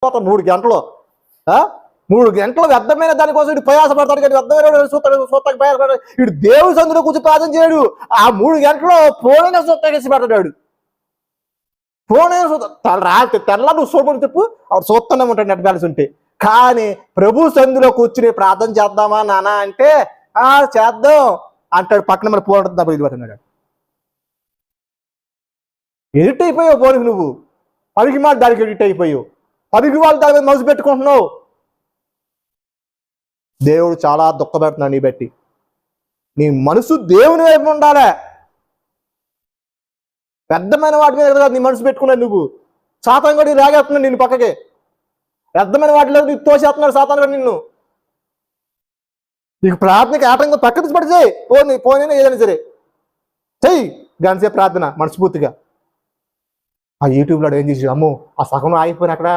3 గంటలు 3 గంటలు వ్యర్థమైన దానికోసం ఇటు ప్రయాసపడతాడు, కానీ వ్యర్థమైన సూత్తానికి ప్రయాసపడతాడు. ఇటు దేవుడి సందులో కూర్చొని ప్రార్థన చేయడు. ఆ 3 గంటలు ఫోనైనా సూత్తాకేసి పెడతాడు. ఫోనైనా రాత్రి తెల్ల నువ్వు సూపడి చెప్పు, ఆవిడ చూస్తూనే ఉంటాడు నెట్ బ్యాలెన్స్ ఉంటే. కానీ ప్రభు సందులో కూర్చుని ప్రార్థన చేద్దామా నాన్న అంటే చేద్దాం అంటాడు. పక్కన మన ఫోన్ ఉంటుంది, ఇది పడుతున్నాడు. ఎడిట్ అయిపోయావు ఫోన్కి నువ్వు. పనికి మాట దానికి ఎడిట్ అయిపోయావు. పనికి వాళ్ళు దాని మీద మనసు పెట్టుకుంటున్నావు. దేవుడు చాలా దుఃఖపెడుతున్నాడు నీ బట్టి. నీ మనసు దేవుని వైపు ఉండాలి. వ్యర్థమైన వాటి మీద కదా నీ మనసు పెట్టుకున్నాడు నువ్వు. సాతాను కూడా రాగేస్తున్నాడు నిన్ను పక్కకి. వ్యర్థమైన వాటిలో నీకు తోసేస్తున్నాడు సాతాను కూడా నిన్ను. నీకు ప్రార్థనకి ఆటంకం పక్క తీసి పడి చేయి. నీ పోయినా ఏదైనా సరే చెయ్యి. గంటసేపు ప్రార్థన మనస్ఫూర్తిగా. ఆ యూట్యూబ్లో ఏం చేసి అమ్మో ఆ సగం ఆగిపోయిన అక్కడ